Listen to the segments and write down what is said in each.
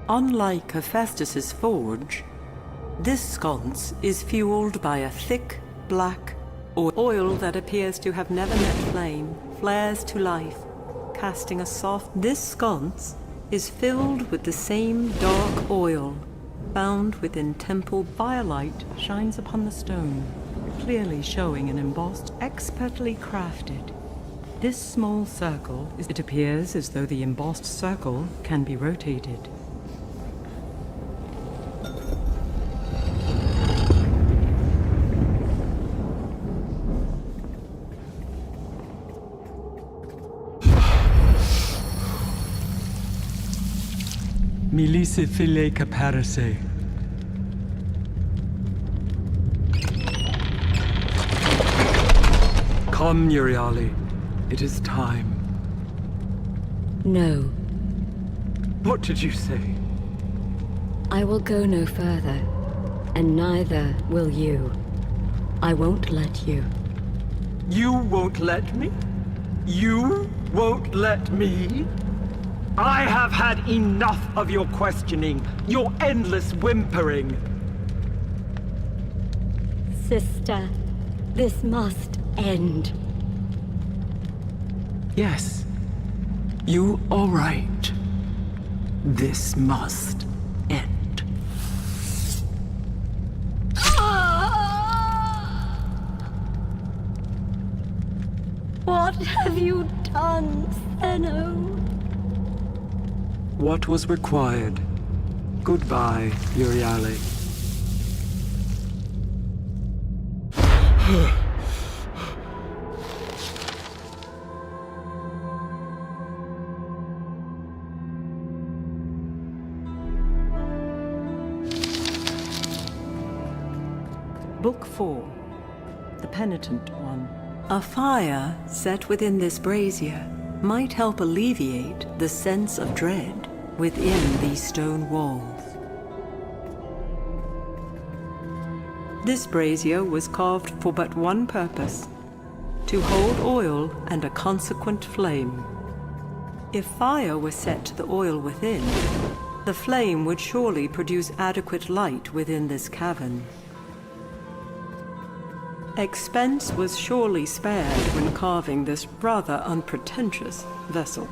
Unlike Hephaestus's forge, this sconce is fueled by a thick, black oil that appears to have never met flame, flares to life, casting a soft... This sconce is filled with the same dark oil found within temple. Firelight shines upon the stone, clearly showing an embossed, expertly crafted. This small circle, it appears as though the embossed circle can be rotated. Milice file caparese. Come, Euryale. It is time. No. What did you say? I will go no further, and neither will you. I won't let you. You won't let me? You won't let me? I have had enough of your questioning, your endless whimpering. Sister, this must end. Yes, you are right. This must end. What have you done, Zeno? What was required. Goodbye, Euryale. Book 4. The Penitent One. A fire set within this brazier might help alleviate the sense of dread within these stone walls. This brazier was carved for but one purpose: to hold oil and a consequent flame. If fire were set to the oil within, the flame would surely produce adequate light within this cavern. Expense was surely spared when carving this rather unpretentious vessel.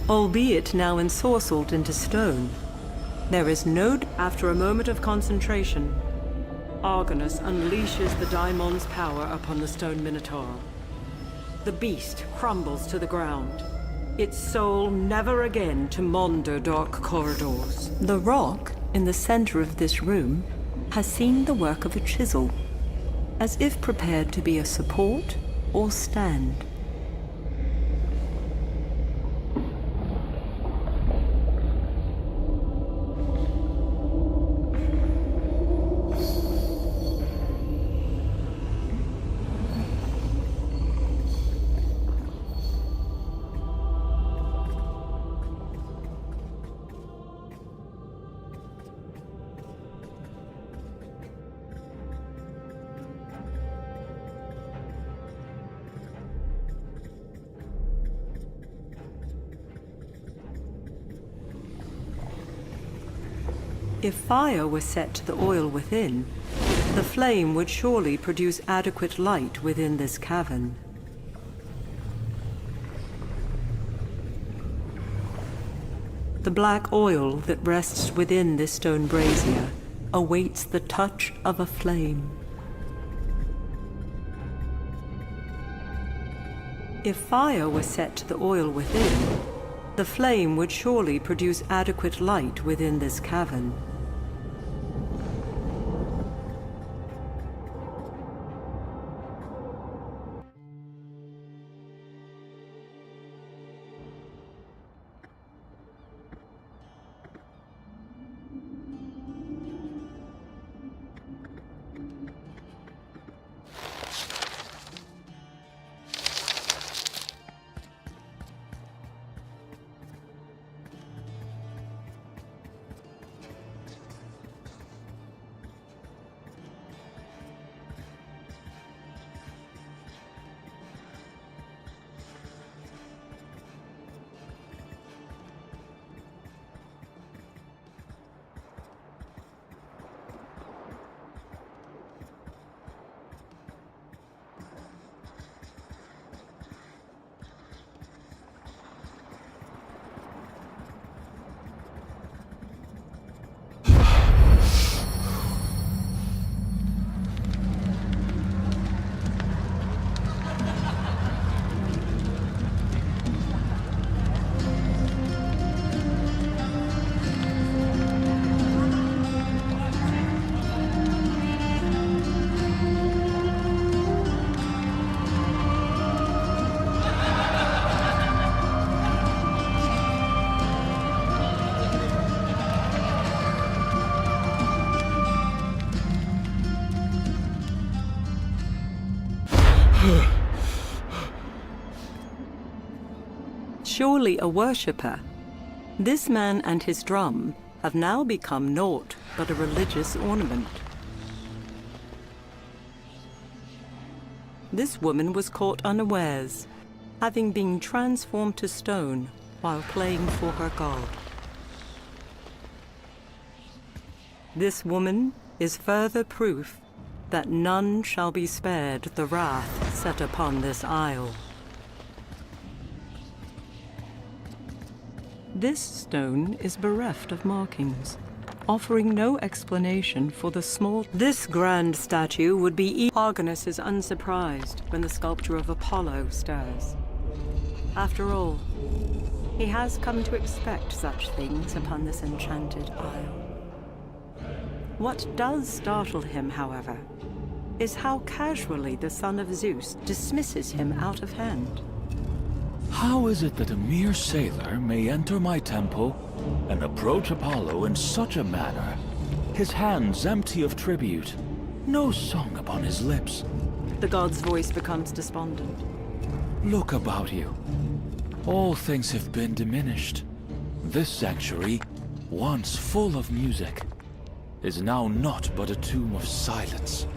Albeit now ensorcelled into stone, there is no... After a moment of concentration, Argonus unleashes the Daimon's power upon the stone minotaur. The beast crumbles to the ground, its soul never again to maunder dark corridors. The rock in the center of this room has seen the work of a chisel, as if prepared to be a support or stand. If fire were set to the oil within, the flame would surely produce adequate light within this cavern. The black oil that rests within this stone brazier awaits the touch of a flame. If fire were set to the oil within, the flame would surely produce adequate light within this cavern. Surely a worshipper, this man and his drum have now become naught but a religious ornament. This woman was caught unawares, having been transformed to stone while playing for her god. This woman is further proof that none shall be spared the wrath set upon this isle. This stone is bereft of markings, offering no explanation for the small... This grand statue would be... Argonus is unsurprised when the sculpture of Apollo stirs. After all, he has come to expect such things upon this enchanted isle. What does startle him, however, is how casually the son of Zeus dismisses him out of hand. How is it that a mere sailor may enter my temple and approach Apollo in such a manner, his hands empty of tribute, no song upon his lips? The god's voice becomes despondent. Look about you. All things have been diminished. This sanctuary, once full of music, is now naught but a tomb of silence.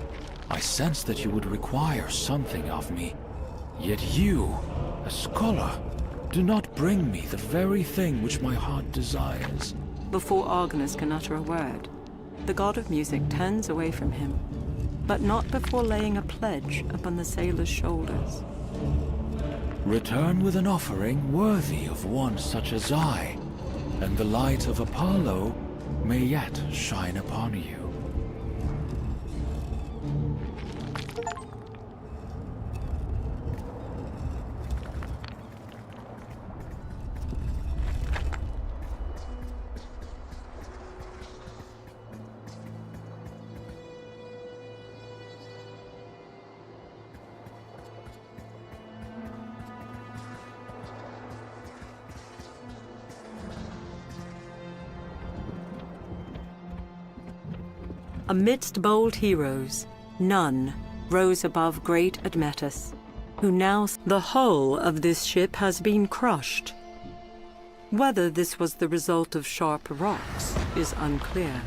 I sense that you would require something of me, yet you, a scholar, do not bring me the very thing which my heart desires. Before Argonus can utter a word, the god of music turns away from him, but not before laying a pledge upon the sailor's shoulders. Return with an offering worthy of one such as I, and the light of Apollo may yet shine upon you. Amidst bold heroes, none rose above great Admetus, who now... The hull of this ship has been crushed. Whether this was the result of sharp rocks is unclear.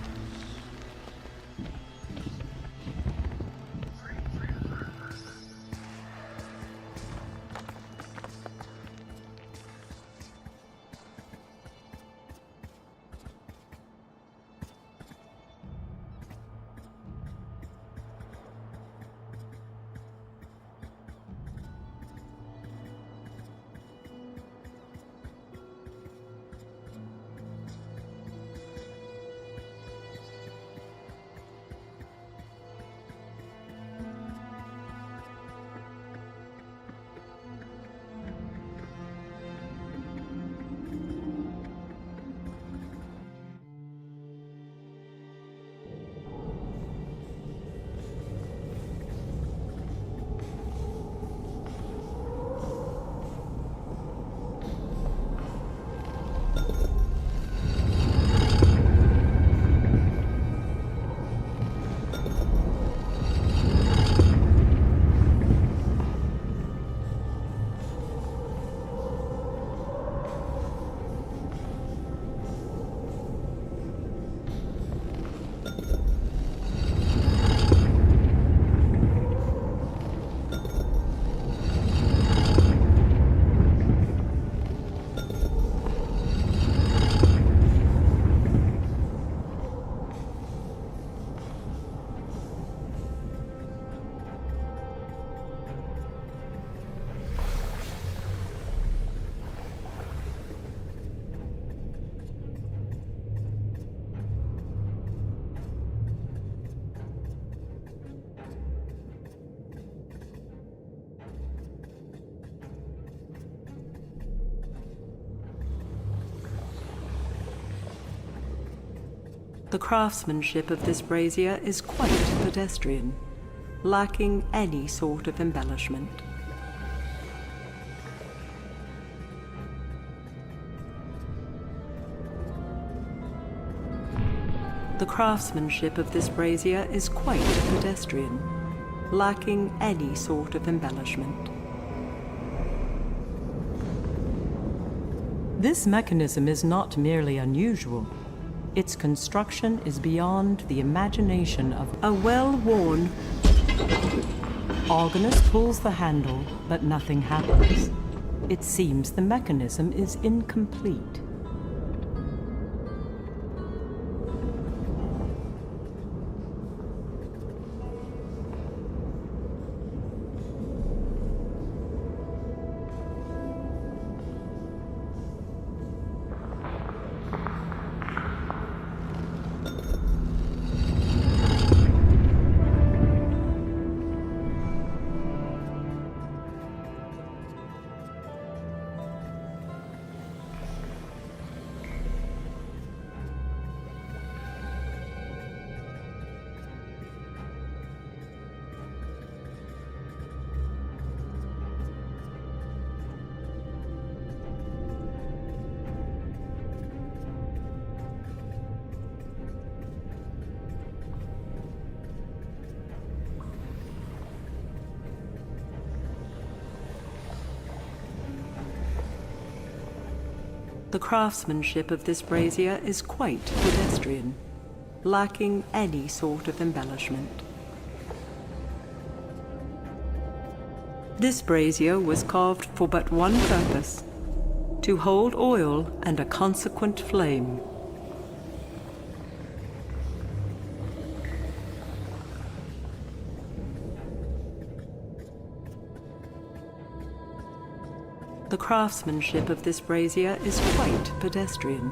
The craftsmanship of this brazier is quite pedestrian, lacking any sort of embellishment. The craftsmanship of this brazier is quite pedestrian, lacking any sort of embellishment. This mechanism is not merely unusual. Its construction is beyond the imagination of a well-worn... Argonus pulls the handle, but nothing happens. It seems the mechanism is incomplete. The craftsmanship of this brazier is quite pedestrian, lacking any sort of embellishment. This brazier was carved for but one purpose: to hold oil and a consequent flame. The craftsmanship of this brazier is quite pedestrian,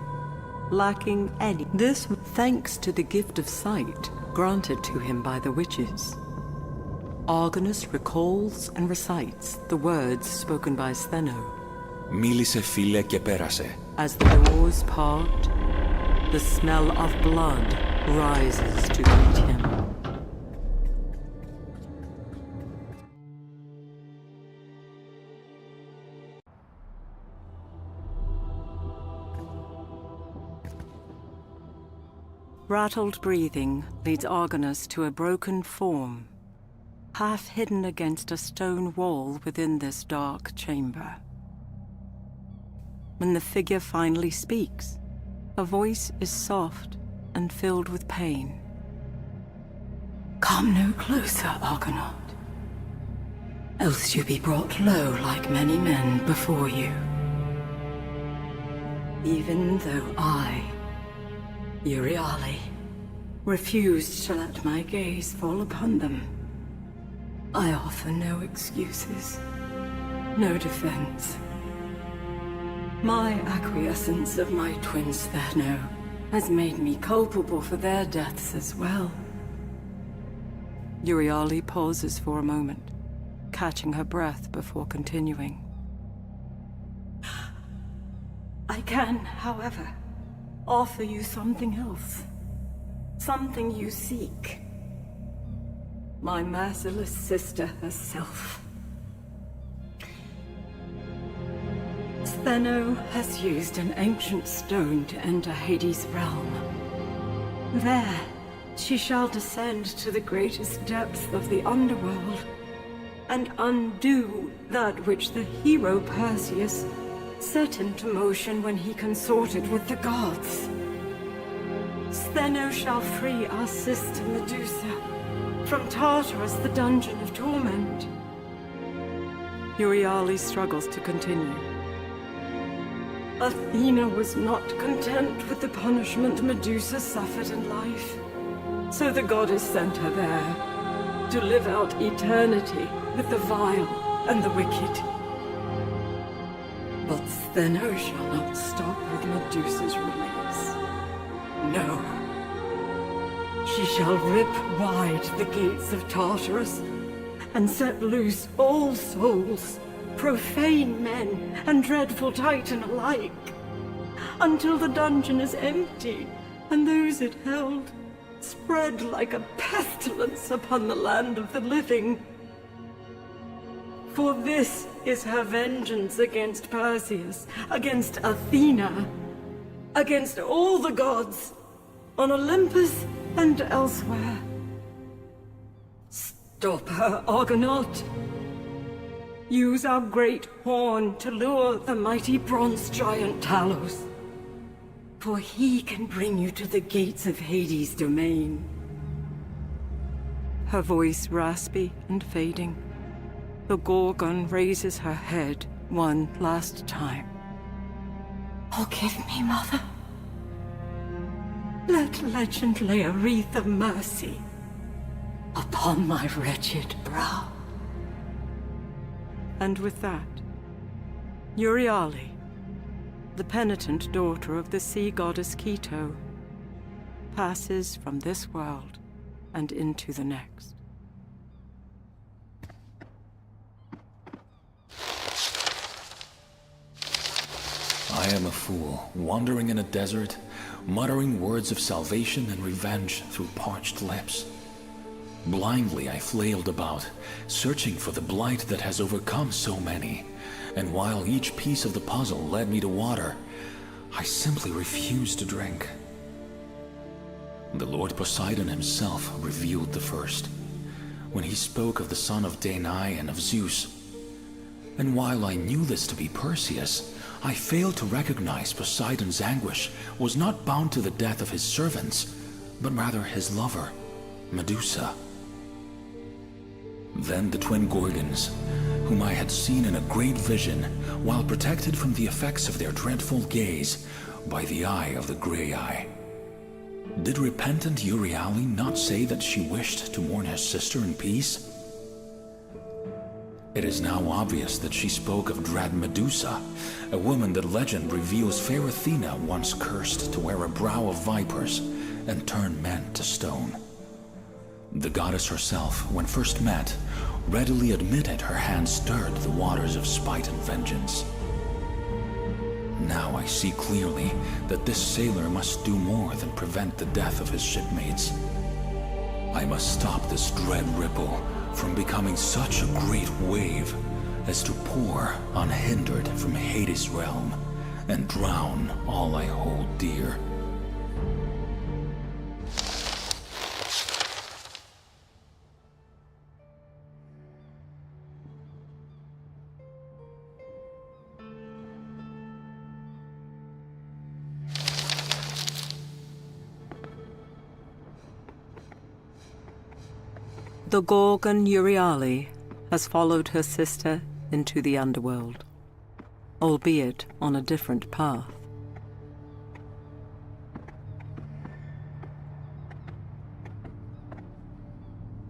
lacking any... This thanks to the gift of sight granted to him by the witches. Argonus recalls and recites the words spoken by Stheno. Μίλησε φίλε και πέρασε. As the doors part, the smell of blood rises to greet him. Rattled breathing leads Argonus to a broken form, half hidden against a stone wall within this dark chamber. When the figure finally speaks, a voice is soft and filled with pain. Come no closer, Argonaut, else you be brought low like many men before you. Even though I, Euryale, refused to let my gaze fall upon them, I offer no excuses, no defense. My acquiescence of my twin Stheno has made me culpable for their deaths as well. Euryale pauses for a moment, catching her breath before continuing. I can, however, offer you something else. Something you seek. My merciless sister herself. Stheno has used an ancient stone to enter Hades' realm. There, she shall descend to the greatest depths of the underworld and undo that which the hero Perseus set into motion when he consorted with the gods. Stheno shall free our sister Medusa from Tartarus, the dungeon of torment. Euryale struggles to continue. Athena was not content with the punishment Medusa suffered in life, so the goddess sent her there to live out eternity with the vile and the wicked. But Stheno shall not stop with Medusa's release. No. She shall rip wide the gates of Tartarus and set loose all souls, profane men and dreadful Titan alike, until the dungeon is empty and those it held spread like a pestilence upon the land of the living. For this is her vengeance against Perseus, against Athena, against all the gods, on Olympus and elsewhere. Stop her, Argonaut. Use our great horn to lure the mighty bronze giant Talos, for he can bring you to the gates of Hades' domain. Her voice raspy and fading, the Gorgon raises her head one last time. Forgive me, Mother. Let legend lay a wreath of mercy upon my wretched brow. And with that, Euryale, the penitent daughter of the sea goddess Keto, passes from this world and into the next. I am a fool, wandering in a desert, muttering words of salvation and revenge through parched lips. Blindly I flailed about, searching for the blight that has overcome so many, and while each piece of the puzzle led me to water, I simply refused to drink. The Lord Poseidon himself revealed the first, when he spoke of the son of Danae and of Zeus. And while I knew this to be Perseus, I failed to recognize Poseidon's anguish was not bound to the death of his servants, but rather his lover, Medusa. Then the twin Gorgons, whom I had seen in a great vision, while protected from the effects of their dreadful gaze by the eye of the Grey Eye. Did repentant Euryale not say that she wished to mourn her sister in peace? It is now obvious that she spoke of dread Medusa, a woman that legend reveals fair Athena once cursed to wear a brow of vipers and turn men to stone. The goddess herself, when first met, readily admitted her hand stirred the waters of spite and vengeance. Now I see clearly that this sailor must do more than prevent the death of his shipmates. I must stop this dread ripple from becoming such a great wave as to pour unhindered from Hades' realm and drown all I hold dear. The Gorgon Euryale has followed her sister into the underworld, albeit on a different path.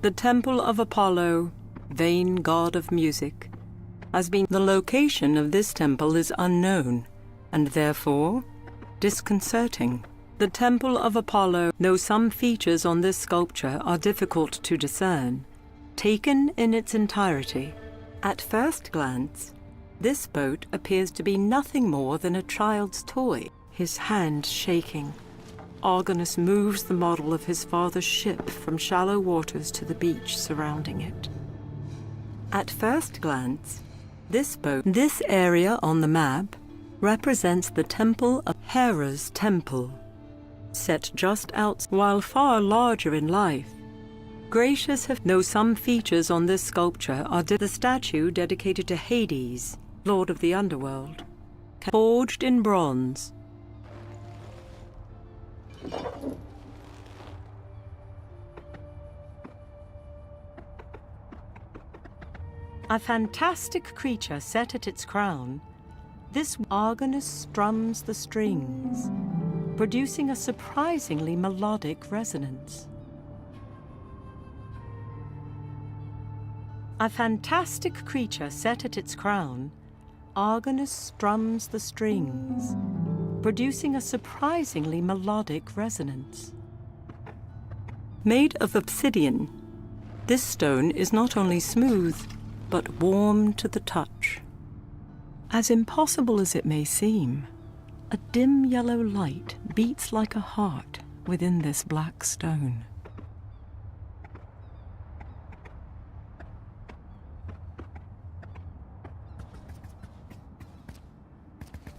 The Temple of Apollo, vain god of music, has been. The location of this temple is unknown, and therefore disconcerting. The Temple of Apollo, though some features on this sculpture are difficult to discern, taken in its entirety, at first glance, this boat appears to be nothing more than a child's toy. His hand shaking, Argonus moves the model of his father's ship from shallow waters to the beach surrounding it. At first glance, this area on the map represents the temple of Hera's temple, set just out, while far larger in life. Gracious have, though some features on this sculpture are the statue dedicated to Hades, lord of the underworld, forged in bronze. A fantastic creature set at its crown, this Argonus strums the strings, producing a surprisingly melodic resonance. A fantastic creature set at its crown, Argonus strums the strings, producing a surprisingly melodic resonance. Made of obsidian, this stone is not only smooth, but warm to the touch. As impossible as it may seem, a dim yellow light beats like a heart within this black stone.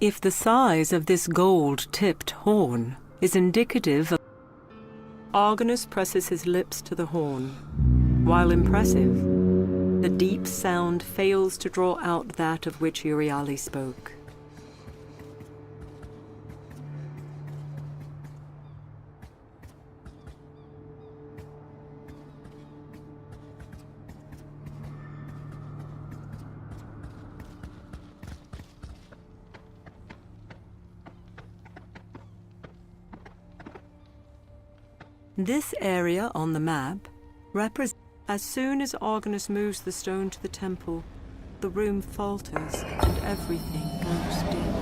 If the size of this gold-tipped horn is indicative of... Argonus presses his lips to the horn. While impressive, the deep sound fails to draw out that of which Euryale spoke. This area on the map represents... As soon as Argonus moves the stone to the temple, the room falters and everything goes dim.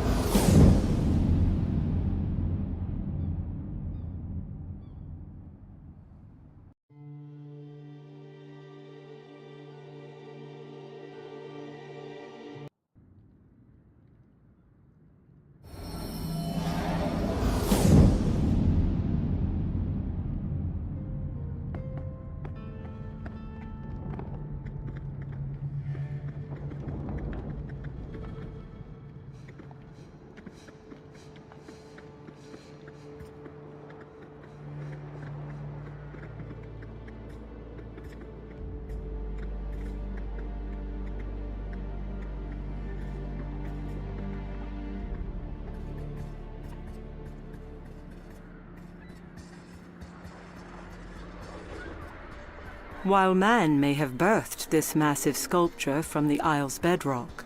While man may have birthed this massive sculpture from the Isle's bedrock,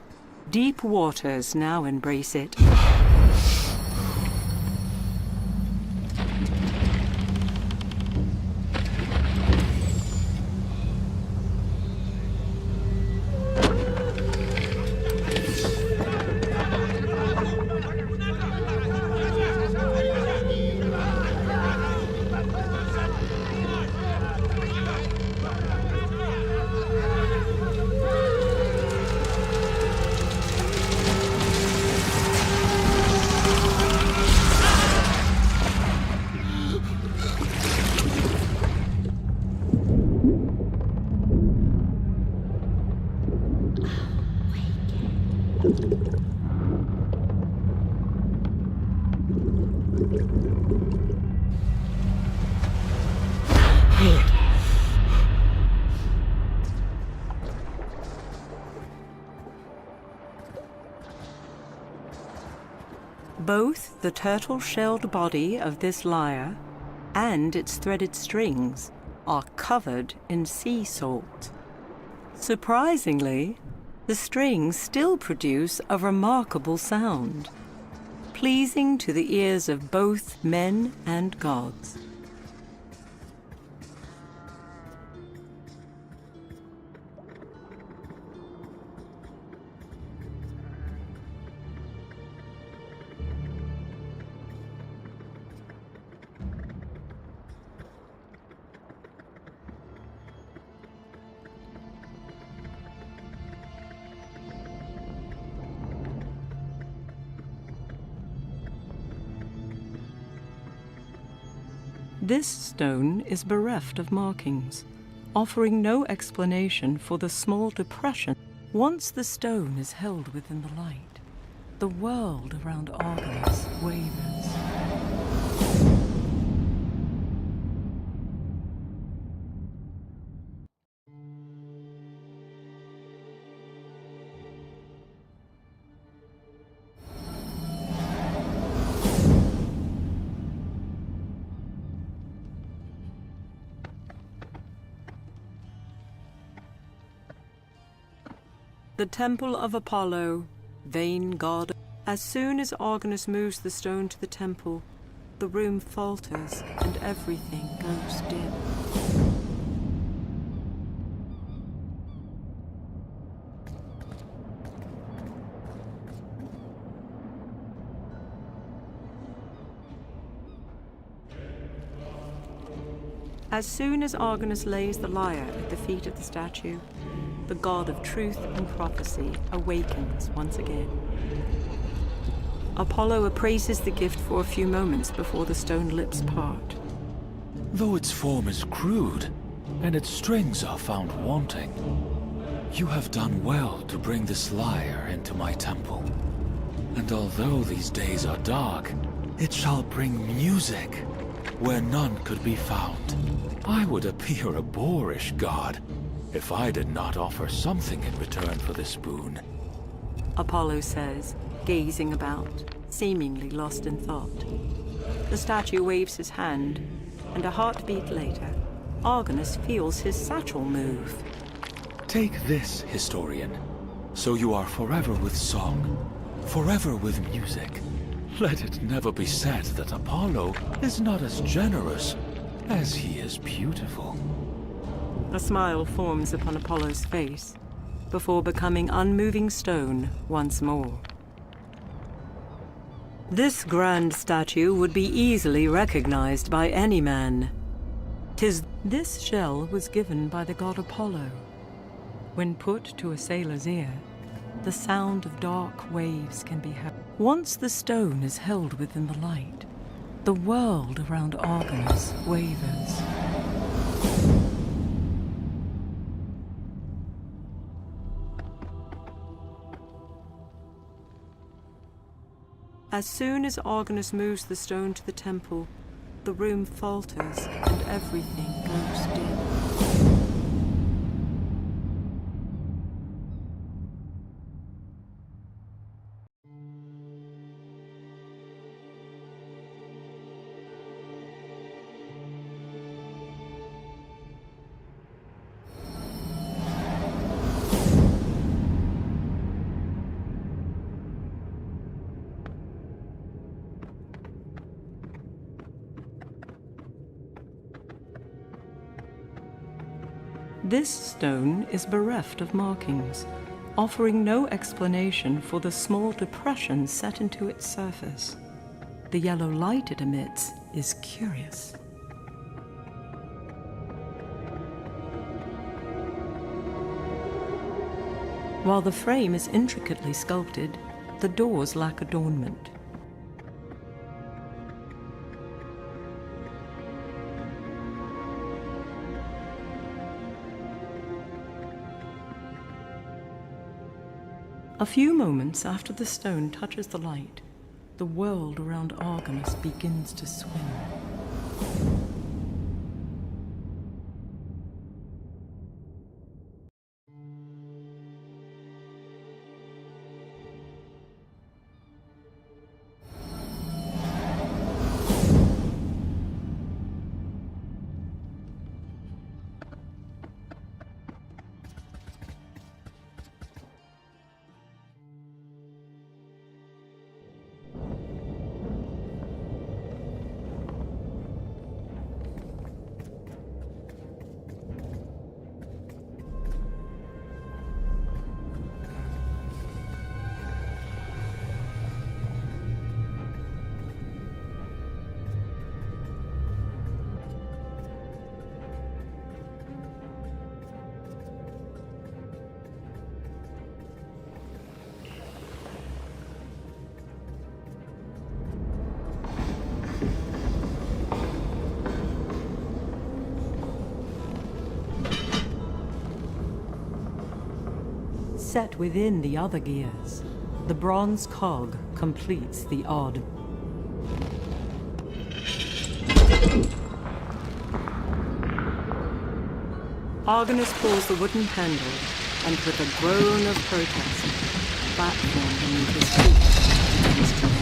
deep waters now embrace it. Both the turtle-shelled body of this lyre and its threaded strings are covered in sea salt. Surprisingly, the strings still produce a remarkable sound, pleasing to the ears of both men and gods. This stone is bereft of markings, offering no explanation for the small depression. Once the stone is held within the light, the world around Argonus wavers. The temple of Apollo, vain god. As soon as Argonus moves the stone to the temple, the room falters and everything goes dim. As soon as Argonus lays the lyre at the feet of the statue, the god of truth and prophecy awakens once again. Apollo appraises the gift for a few moments before the stone lips part. though its form is crude, and its strings are found wanting. You have done well to bring this lyre into my temple. And although these days are dark, it shall bring music where none could be found. I would appear a boorish god if I did not offer something in return for this boon. Apollo says, gazing about, seemingly lost in thought. The statue waves his hand, and a heartbeat later, Argonus feels his satchel move. Take this, historian, so you are forever with song, forever with music. Let it never be said that Apollo is not as generous as he is beautiful. A smile forms upon Apollo's face, before becoming unmoving stone once more. This grand statue would be easily recognized by any man. This shell was given by the god Apollo. When put to a sailor's ear, the sound of dark waves can be heard. Once the stone is held within the light, the world around Argonus wavers. As soon as Argonus moves the stone to the temple, the room falters and everything goes dim. This stone is bereft of markings, offering no explanation for the small depression set into its surface. The yellow light it emits is curious. While the frame is intricately sculpted, the doors lack adornment. A few moments after the stone touches the light, the world around Argonus begins to swim. Set within the other gears, the bronze cog completes the odd. Argonus pulls the wooden handle, and with a groan of protest, the platform beneath his feet begins to move.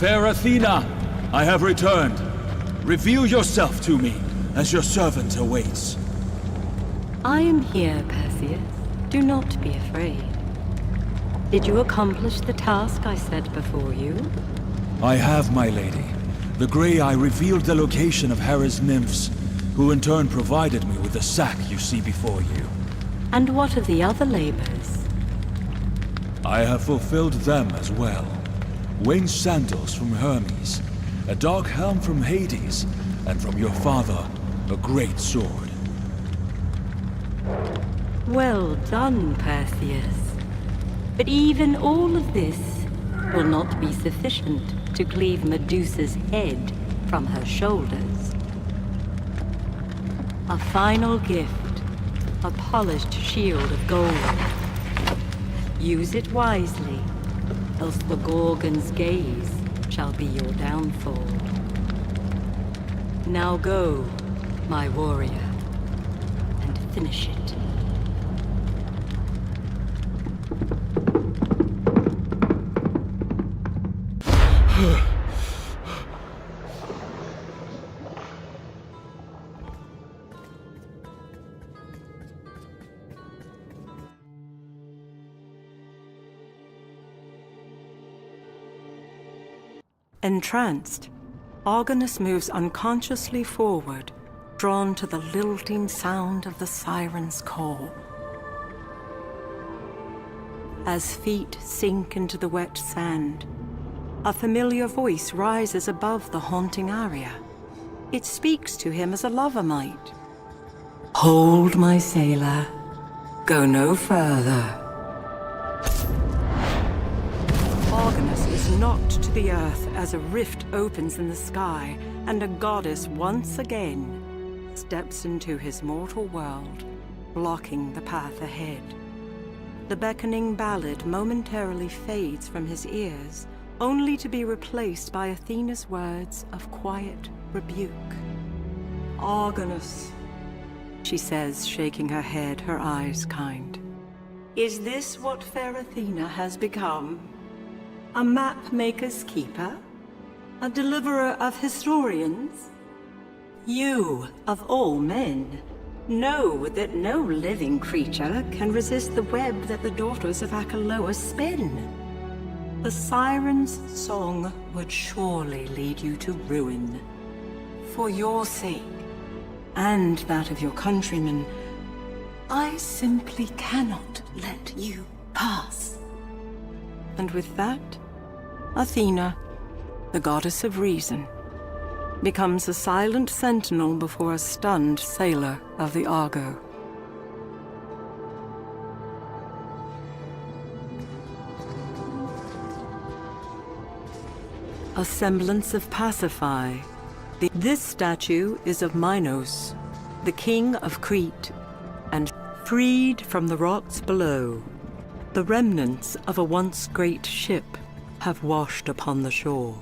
Fair Athena, I have returned. Reveal yourself to me, as your servant awaits. I am here, Perseus. Do not be afraid. Did you accomplish the task I set before you? I have, my lady. the Grey Eye revealed the location of Hera's nymphs, who in turn provided me with the sack you see before you. And what of the other labors? I have fulfilled them as well. Winged sandals from Hermes, a dark helm from Hades, and from your father, a great sword. Well done, Perseus. But even all of this will not be sufficient to cleave Medusa's head from her shoulders. A final gift, a polished shield of gold. Use it wisely, else the Gorgon's gaze shall be your downfall. Now go, my warrior, and finish it. Entranced, Argonus moves unconsciously forward, drawn to the lilting sound of the siren's call. As feet sink into the wet sand, a familiar voice rises above the haunting aria. It speaks to him as a lover might. Hold, my sailor. Go no further. Argonus is knocked to the earth as a rift opens in the sky, and a goddess once again steps into his mortal world, blocking the path ahead. The beckoning ballad momentarily fades from his ears, only to be replaced by Athena's words of quiet rebuke. Argonus, she says, shaking her head, her eyes kind. Is this what fair Athena has become? A map-maker's keeper? A deliverer of historians? You, of all men, know that no living creature can resist the web that the daughters of Achelous spin. The siren's song would surely lead you to ruin. For your sake, and that of your countrymen, I simply cannot let you pass. And with that, Athena, the goddess of reason, becomes a silent sentinel before a stunned sailor of the Argo. A semblance of Pasiphae. This statue is of Minos, the king of Crete, and freed from the rocks below, the remnants of a once great ship have washed upon the shore.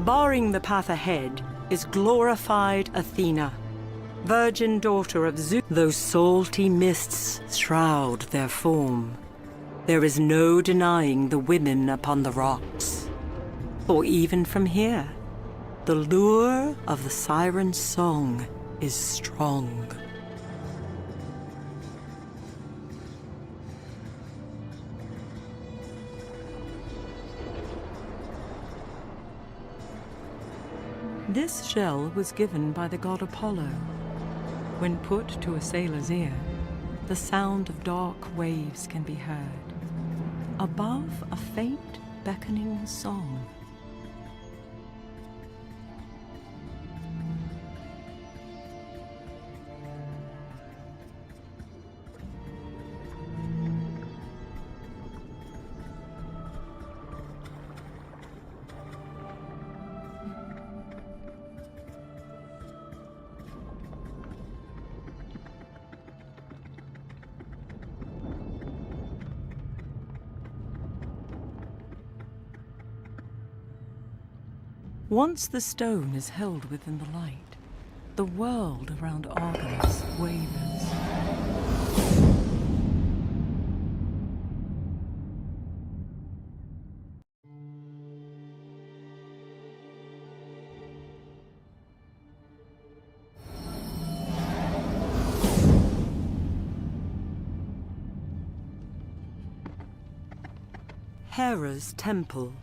Barring the path ahead is glorified Athena, virgin daughter of Zeus. Though salty mists shroud their form, there is no denying the women upon the rocks. For even from here, the lure of the siren's song is strong. This shell was given by the god Apollo. When put to a sailor's ear, the sound of dark waves can be heard, above a faint beckoning song. Once the stone is held within the light, the world around Argonus wavers. Hera's temple,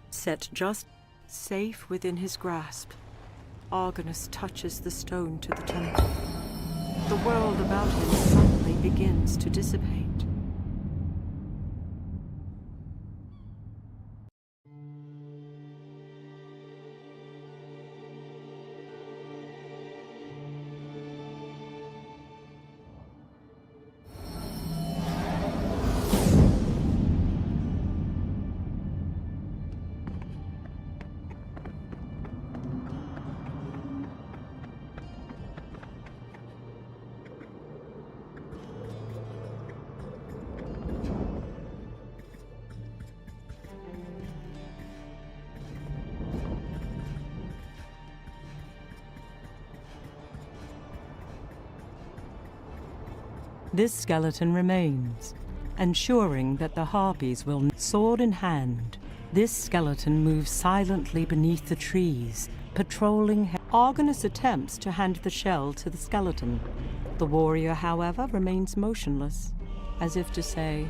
set just safe within his grasp, Argonus touches the stone to the temple. The world about him suddenly begins to dissipate. This skeleton remains, ensuring that the harpies will... Sword in hand, this skeleton moves silently beneath the trees, patrolling... Argonus attempts to hand the shell to the skeleton. The warrior, however, remains motionless, as if to say,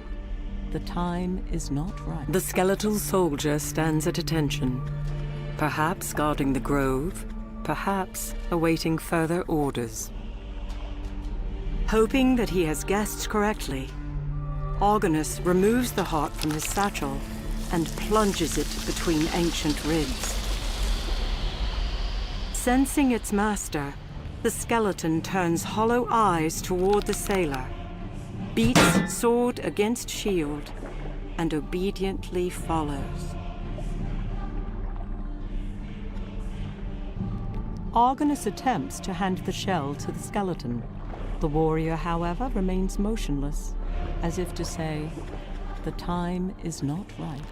the time is not right. The skeletal soldier stands at attention, perhaps guarding the grove, perhaps awaiting further orders. Hoping that he has guessed correctly, Argonus removes the heart from his satchel and plunges it between ancient ribs. Sensing its master, the skeleton turns hollow eyes toward the sailor, beats sword against shield, and obediently follows. Argonus attempts to hand the shell to the skeleton. The warrior, however, remains motionless, as if to say, the time is not right.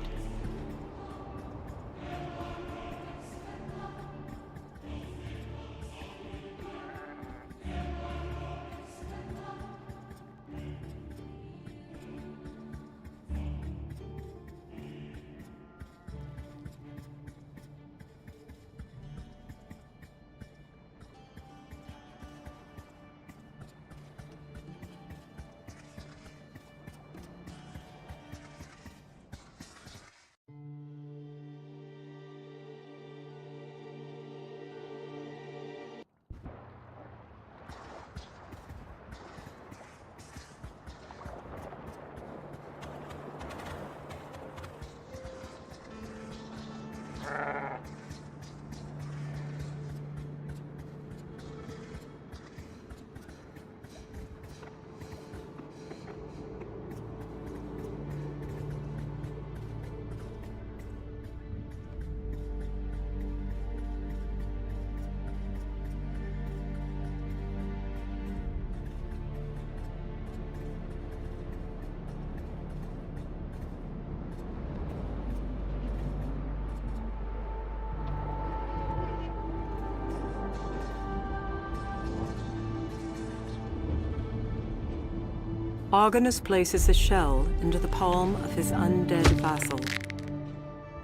Argonus places the shell into the palm of his undead vassal.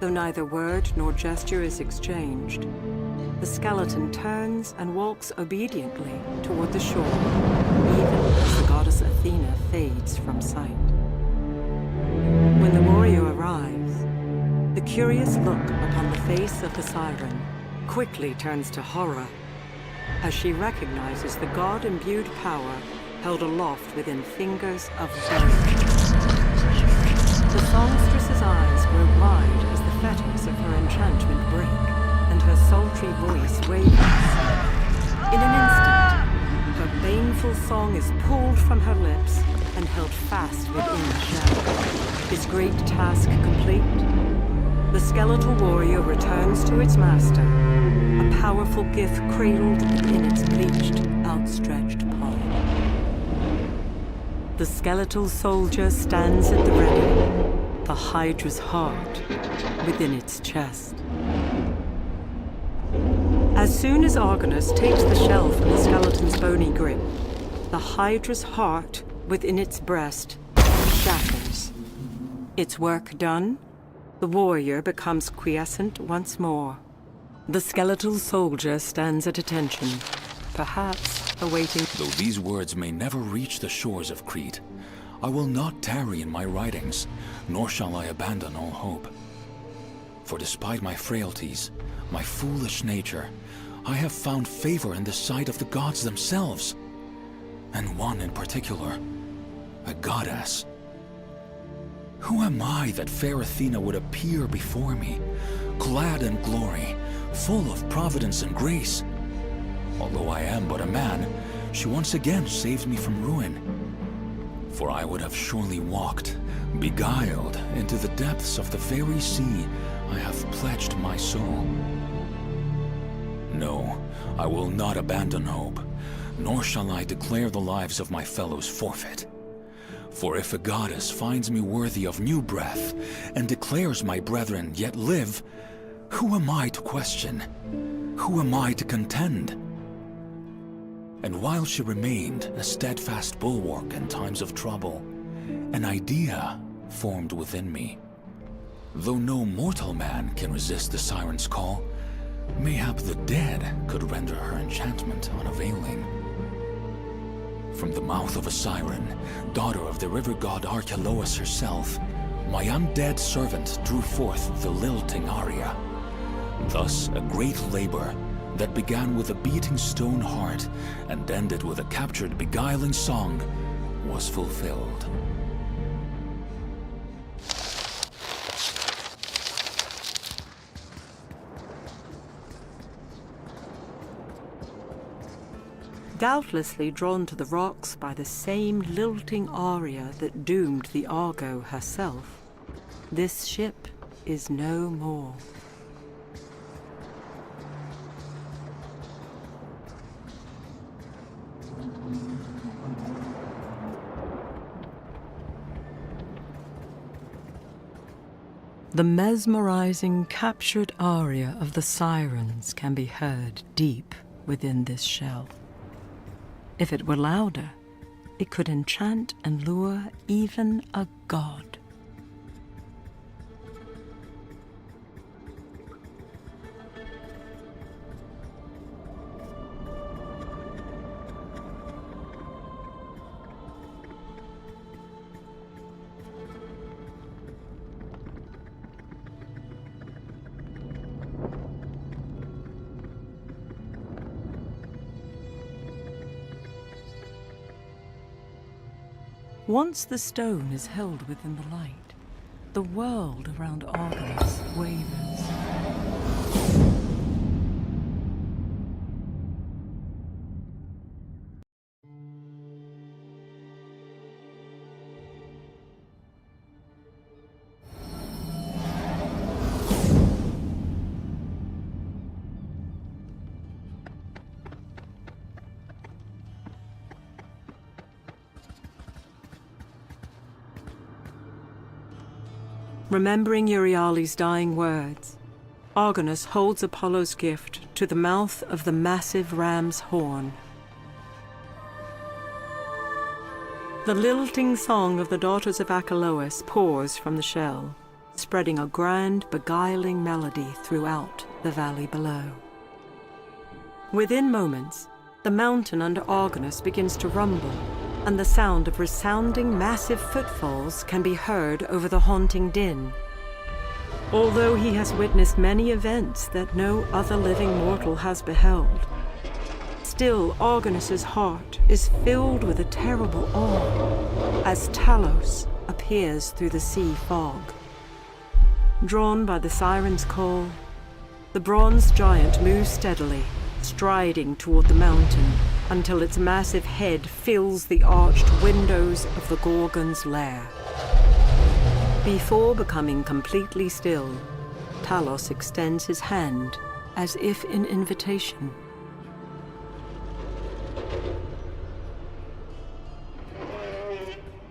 Though neither word nor gesture is exchanged, the skeleton turns and walks obediently toward the shore, even as the goddess Athena fades from sight. When the warrior arrives, the curious look upon the face of the siren quickly turns to horror as she recognizes the god-imbued power held aloft within fingers of bone. The songstress's eyes grow wide as the fetters of her enchantment break, and her sultry voice wavers. In an instant, her baneful song is pulled from her lips and held fast within the shell. His great task complete, the skeletal warrior returns to its master, a powerful gift cradled in its bleached, outstretched palm. The skeletal soldier stands at the ready, the Hydra's heart within its chest. As soon as Argonus takes the shell from the skeleton's bony grip, the Hydra's heart within its breast shatters. Its work done, the warrior becomes quiescent once more. The skeletal soldier stands at attention, perhaps awaiting... Though these words may never reach the shores of Crete, I will not tarry in my writings, nor shall I abandon all hope. For despite my frailties, my foolish nature, I have found favor in the sight of the gods themselves, and one in particular, a goddess. Who am I that fair Athena would appear before me, clad in glory, full of providence and grace? Although I am but a man, she once again saves me from ruin. For I would have surely walked, beguiled, into the depths of the very sea I have pledged my soul. No, I will not abandon hope, nor shall I declare the lives of my fellows forfeit. For if a goddess finds me worthy of new breath, and declares my brethren yet live, who am I to question? Who am I to contend? And while she remained a steadfast bulwark in times of trouble, an idea formed within me. Though no mortal man can resist the siren's call, mayhap the dead could render her enchantment unavailing. From the mouth of a siren, daughter of the river god Argonus herself, my undead servant drew forth the lilting aria. Thus a great labor that began with a beating stone heart and ended with a captured beguiling song was fulfilled. Doubtlessly drawn to the rocks by the same lilting aria that doomed the Argo herself, this ship is no more. The mesmerizing captured aria of the sirens can be heard deep within this shell. If it were louder, it could enchant and lure even a god. Once the stone is held within the light, the world around Argonus wavers. Remembering Euryale's dying words, Argonus holds Apollo's gift to the mouth of the massive ram's horn. The lilting song of the daughters of Achelous pours from the shell, spreading a grand, beguiling melody throughout the valley below. Within moments, the mountain under Argonus begins to rumble, and the sound of resounding massive footfalls can be heard over the haunting din. Although he has witnessed many events that no other living mortal has beheld, still Argonus's heart is filled with a terrible awe as Talos appears through the sea fog. Drawn by the siren's call, the bronze giant moves steadily, striding toward the mountain until its massive head fills the arched windows of the Gorgon's lair. Before becoming completely still, Talos extends his hand as if in invitation.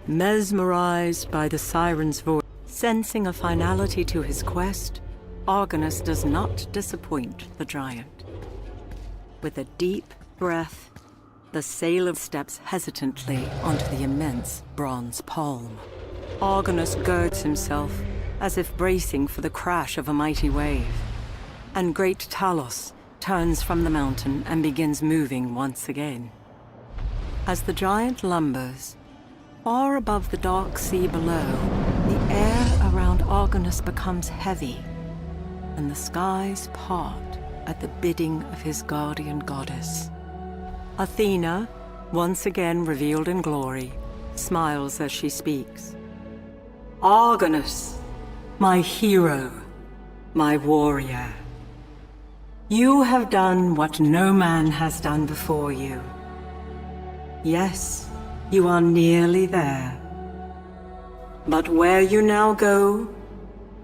Mesmerized by the siren's voice, sensing a finality to his quest, Argonus does not disappoint the giant. With a deep breath, the sailor steps hesitantly onto the immense bronze palm. Argonus girds himself, as if bracing for the crash of a mighty wave. And great Talos turns from the mountain and begins moving once again. As the giant lumbers, Far above the dark sea below, the air around Argonus becomes heavy, and the skies part at the bidding of his guardian goddess. Athena, once again revealed in glory, smiles as she speaks. Argonus, my hero, my warrior. You have done what no man has done before you. Yes, you are nearly there. But where you now go,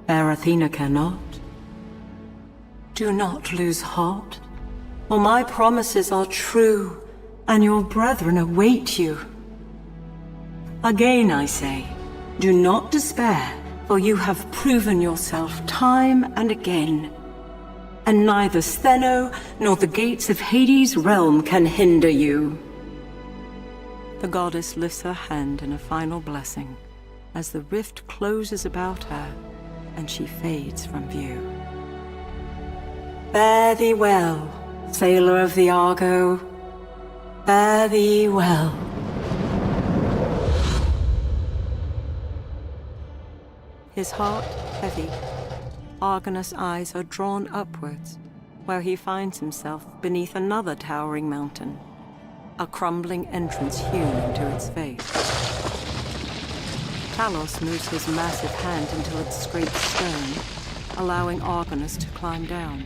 fair Athena cannot. Do not lose heart, for my promises are true, and your brethren await you. Again I say, do not despair, for you have proven yourself time and again, and neither Stheno nor the gates of Hades' realm can hinder you. The goddess lifts her hand in a final blessing as the rift closes about her and she fades from view. Fare thee well, sailor of the Argo. Fare thee well. His heart heavy, Argonus' eyes are drawn upwards, where he finds himself beneath another towering mountain, a crumbling entrance hewn into its face. Talos moves his massive hand until it scrapes stone, allowing Argonus to climb down.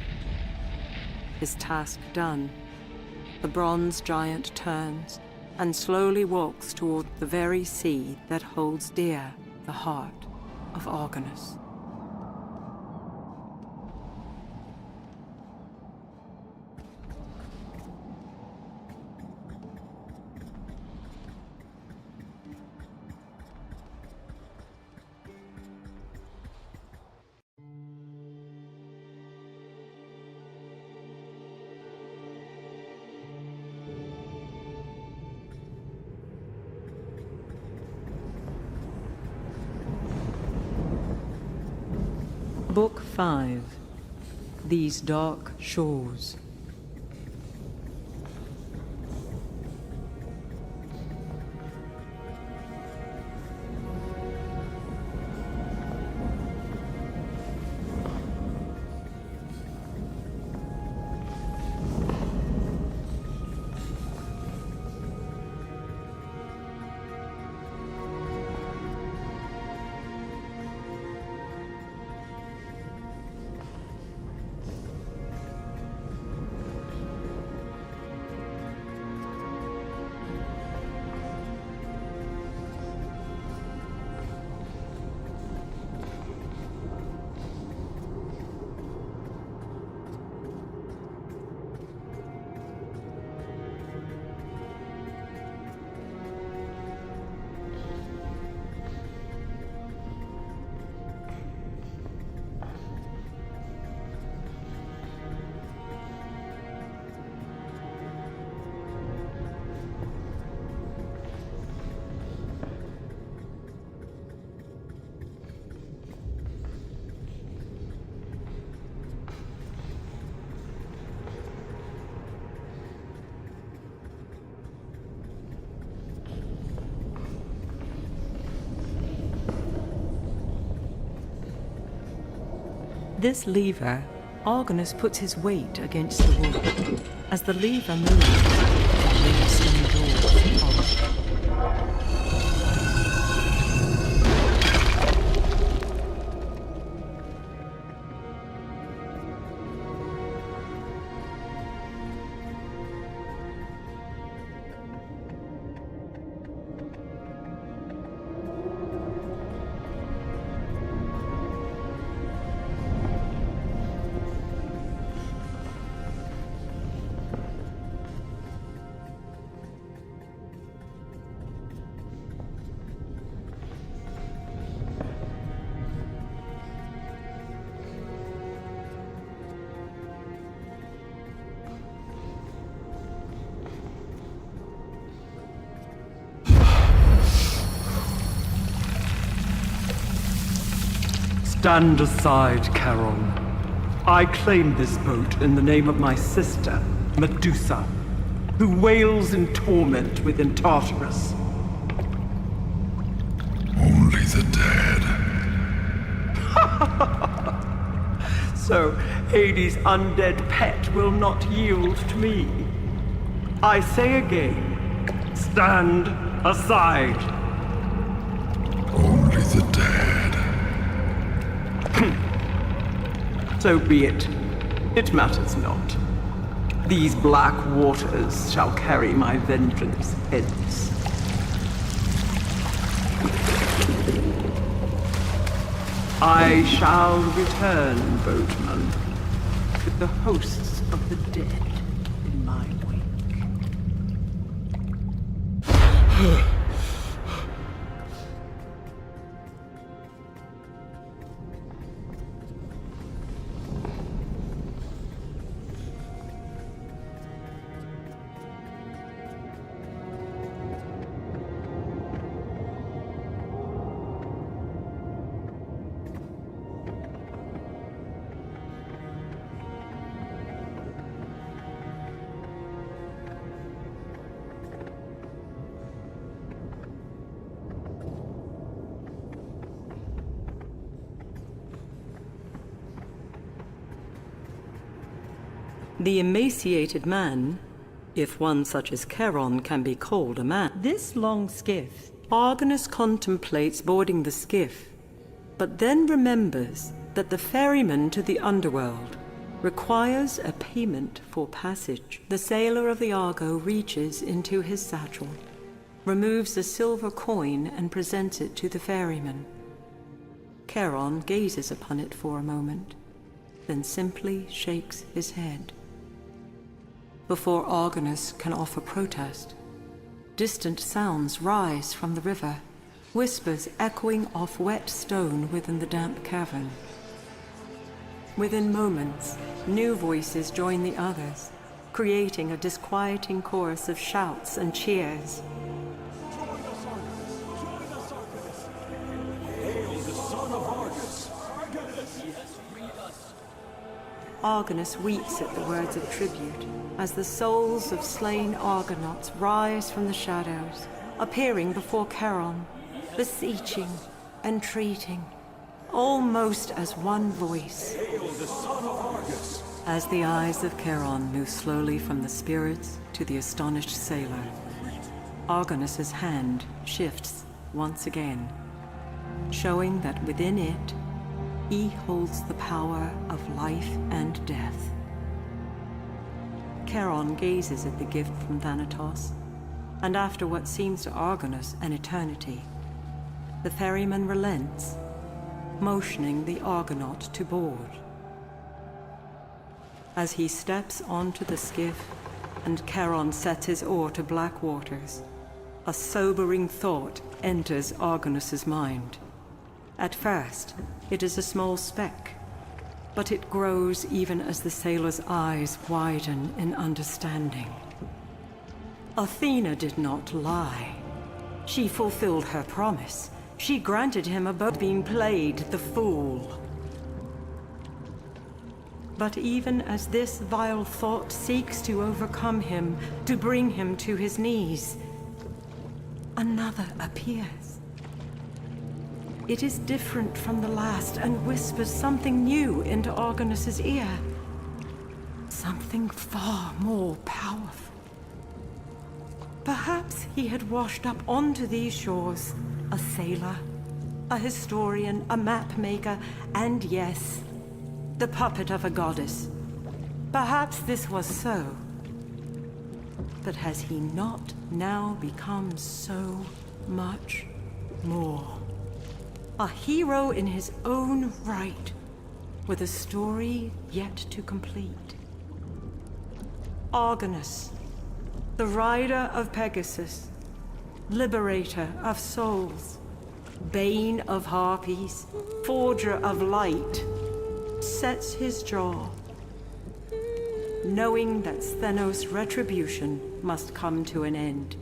His task done, the bronze giant turns and slowly walks toward the very sea that holds dear the heart of Argonus. Book 5. These Dark Shores. This lever, Argonus puts his weight against the wall. As the lever moves, the big stone doors follow. Stand aside, Charon. I claim this boat in the name of my sister, Medusa, who wails in torment within Tartarus. the dead. So, Hades' undead pet will not yield to me. I say again, stand aside. Only the dead. So be it. It matters not. These black waters shall carry my vengeance hence. I shall return, boatman, with the hosts of the dead in my wake. The emaciated man, if one such as Charon can be called a man, this long skiff, Argonus contemplates boarding the skiff, but then remembers that the ferryman to the underworld requires a payment for passage. The sailor of the Argo reaches into his satchel, removes a silver coin and presents it to the ferryman. Charon gazes upon it for a moment, then simply shakes his head. Before Argonus can offer protest, distant sounds rise from the river, whispers echoing off wet stone within the damp cavern. Within moments, new voices join the others, creating a disquieting chorus of shouts and cheers. Argonus weeps at the words of tribute as the souls of slain Argonauts rise from the shadows, appearing before Charon, beseeching, entreating, almost as one voice. Hail the son of Argus! As the eyes of Charon move slowly from the spirits to the astonished sailor, Argonus's hand shifts once again, showing that within it, he holds the power of life and death. Charon gazes at the gift from Thanatos, and after what seems to Argonus an eternity, the ferryman relents, motioning the Argonaut to board. As he steps onto the skiff and Charon sets his oar to black waters, a sobering thought enters Argonus's mind. At first, it is a small speck, but it grows even as the sailor's eyes widen in understanding. Athena did not lie. She fulfilled her promise. She granted him a boat, being played the fool. But even as this vile thought seeks to overcome him, to bring him to his knees, another appears. It is different from the last and whispers something new into Argonus's ear. Something far more powerful. Perhaps he had washed up onto these shores, a sailor, a historian, a map maker, and yes, the puppet of a goddess. Perhaps this was so. But has he not now become so much more? A hero in his own right, with a story yet to complete. Argonus, the rider of Pegasus, liberator of souls, bane of harpies, forger of light, sets his jaw, knowing that Sthenos' retribution must come to an end.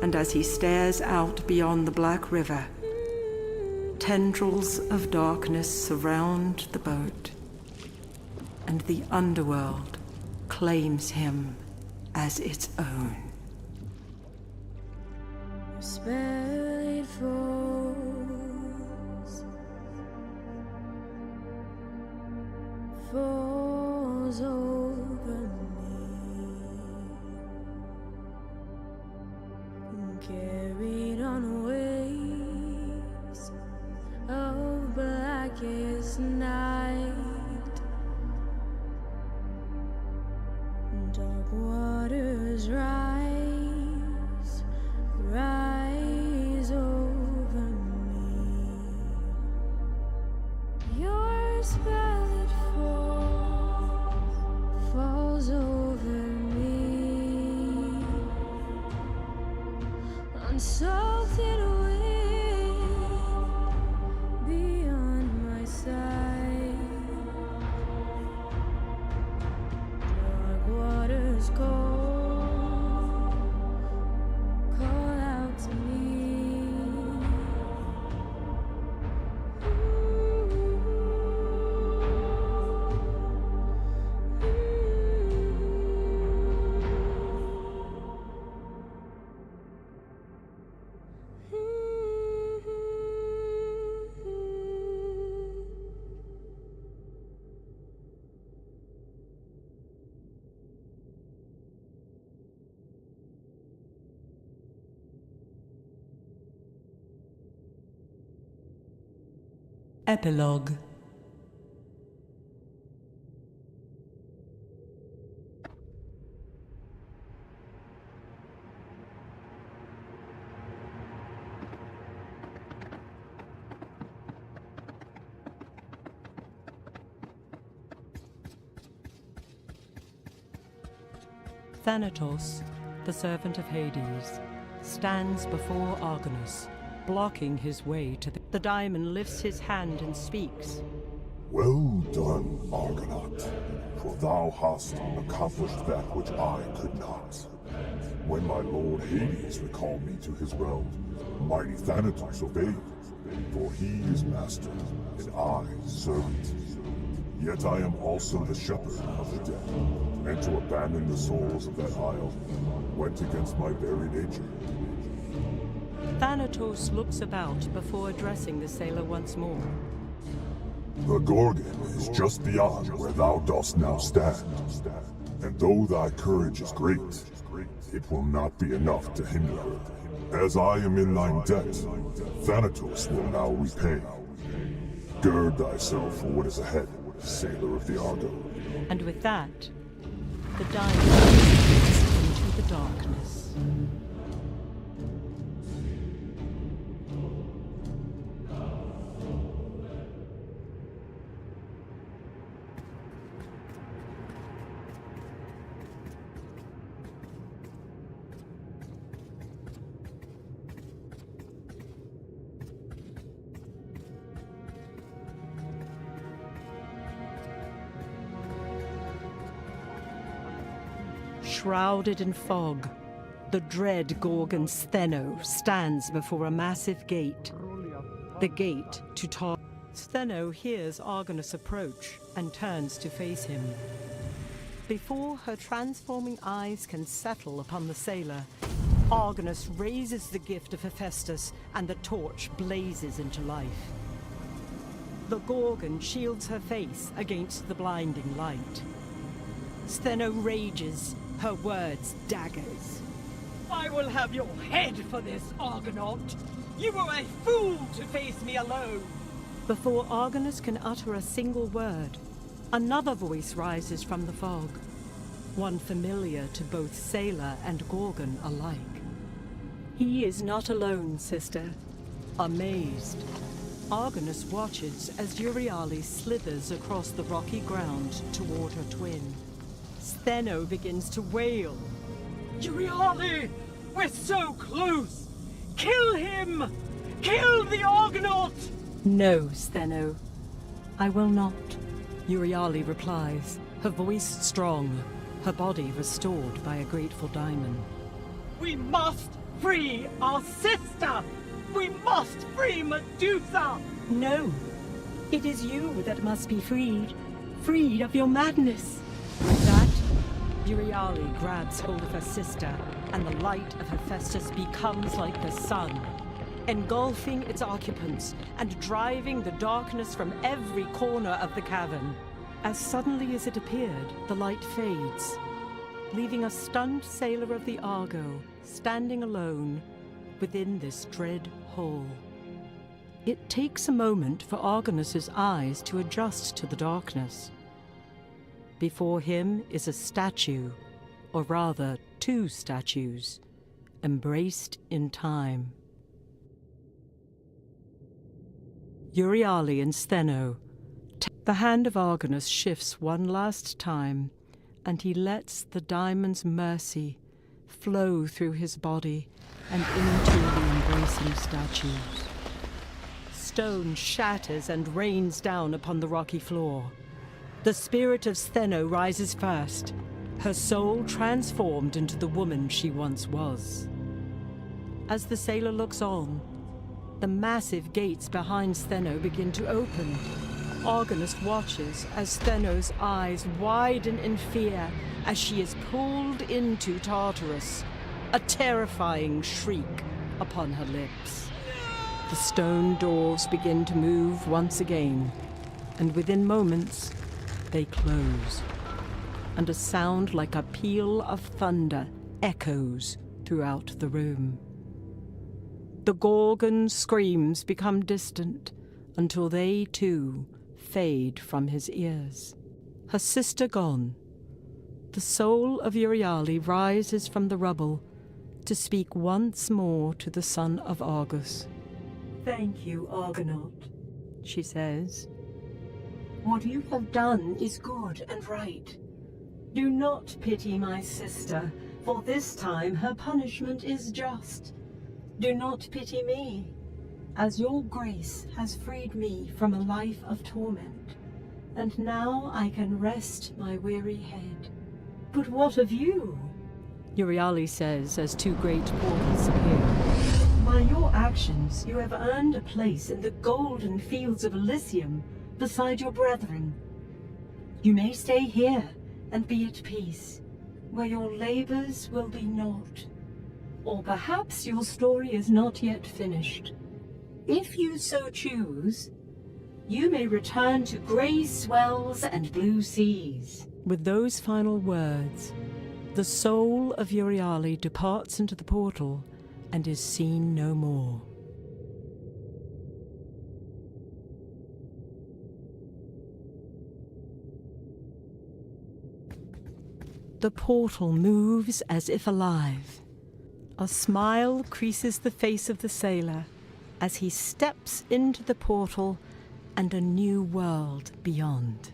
And as he stares out beyond the Black River, tendrils of darkness surround the boat, and the underworld claims him as its own. Spell it for falls over me, carried on waves of blackest night. Dark waters rise over me. Yours valid falls over me. Unsalted wind beyond my sight. Dark waters call out to me. Epilogue. Thanatos, the servant of Hades, stands before Argonus, blocking his way to the diamond lifts his hand and speaks. Well done, Argonaut, for thou hast accomplished that which I could not. When my lord Hades recalled me to his realm, mighty Thanatos obeyed, for he is master, and I servant. Yet I am also the shepherd of the dead, and to abandon the souls of that isle went against my very nature. Thanatos looks about before addressing the sailor once more. The Gorgon is just beyond where thou dost now stand, and though thy courage is great, it will not be enough to hinder her. As I am in thine debt, Thanatos will now repay. Gird thyself for what is ahead, sailor of the Argo. And with that, the diamond fades into the darkness. Shrouded in fog, the dread Gorgon Stheno stands before a massive gate. The gate to Tar. Stheno hears Argonus approach and turns to face him. Before her transforming eyes can settle upon the sailor, Argonus raises the gift of Hephaestus and the torch blazes into life. The Gorgon shields her face against the blinding light. Stheno rages, her words daggers. I will have your head for this, Argonaut! You were a fool to face me alone! Before Argonus can utter a single word, another voice rises from the fog, one familiar to both sailor and Gorgon alike. He is not alone, sister. Amazed, Argonus watches as Euryale slithers across the rocky ground toward her twin. Stheno begins to wail. Euryale! We're so close! Kill him! Kill the Argonaut! No, Stheno. I will not, Euryale replies, her voice strong, her body restored by a grateful diamond. We must free our sister! We must free Medusa! No, it is you that must be freed. Freed of your madness. With that, Euryale grabs hold of her sister, and the light of Hephaestus becomes like the sun, engulfing its occupants and driving the darkness from every corner of the cavern. As suddenly as it appeared, the light fades, leaving a stunned sailor of the Argo standing alone within this dread hall. It takes a moment for Argonus's eyes to adjust to the darkness. Before him is a statue, or rather 2 statues, embraced in time. Euryale and Stheno. The hand of Argonus shifts one last time, and he lets the diamond's mercy flow through his body and into the embracing statues. Stone shatters and rains down upon the rocky floor. The spirit of Stheno rises first, her soul transformed into the woman she once was. As the sailor looks on, the massive gates behind Stheno begin to open. Argonus watches as Stheno's eyes widen in fear as she is pulled into Tartarus, a terrifying shriek upon her lips. The stone doors begin to move once again, and within moments they close, and a sound like a peal of thunder echoes throughout the room. The Gorgon's screams become distant until they too fade from his ears. Her sister gone, the soul of Euryale rises from the rubble to speak once more to the son of Argus. Thank you, Argonaut, she says. What you have done is good and right. Do not pity my sister, for this time her punishment is just. Do not pity me, as your grace has freed me from a life of torment, and now I can rest my weary head. But what of you? Euryale says as 2 great portals appear. By your actions, you have earned a place in the golden fields of Elysium beside your brethren. You may stay here and be at peace, where your labors will be naught. Or perhaps your story is not yet finished. If you so choose, you may return to grey swells and blue seas. With those final words, the soul of Euryale departs into the portal and is seen no more. The portal moves as if alive. A smile creases the face of the sailor as he steps into the portal and a new world beyond.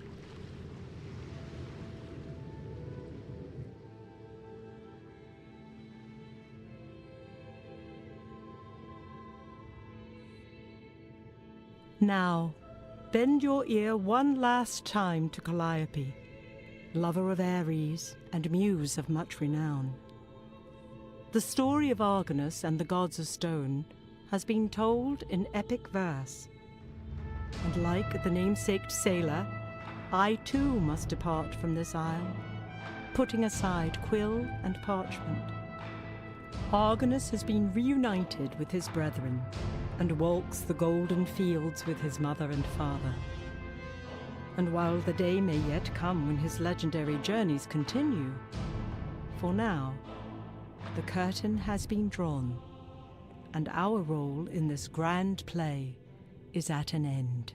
Now, bend your ear one last time to Calliope, lover of Ares and muse of much renown. The story of Argonus and the gods of stone has been told in epic verse, and like the namesaked sailor, I too must depart from this isle, putting aside quill and parchment. Argonus has been reunited with his brethren, and walks the golden fields with his mother and father. And while the day may yet come when his legendary journeys continue, for now, the curtain has been drawn, and our role in this grand play is at an end.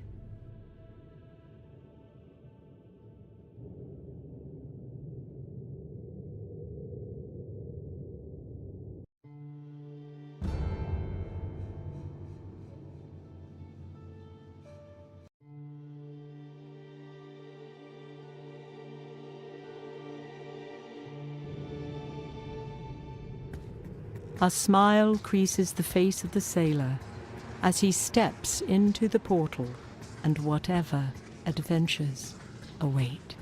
A smile creases the face of the sailor as he steps into the portal and whatever adventures await.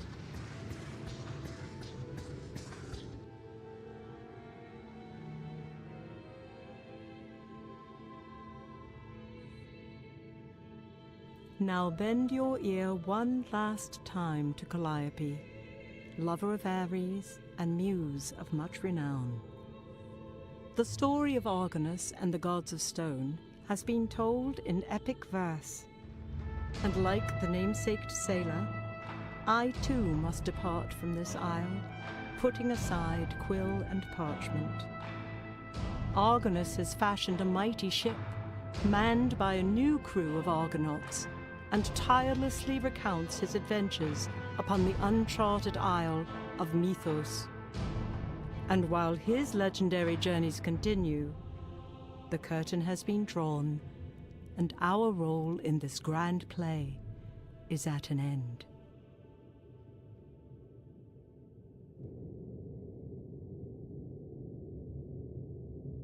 Now bend your ear one last time to Calliope, lover of Ares and muse of much renown. The story of Argonus and the gods of stone has been told in epic verse, and like the namesaked sailor, I too must depart from this isle, putting aside quill and parchment. Argonus has fashioned a mighty ship, manned by a new crew of Argonauts, and tirelessly recounts his adventures upon the uncharted isle of Mythos. And while his legendary journeys continue, the curtain has been drawn, and our role in this grand play is at an end.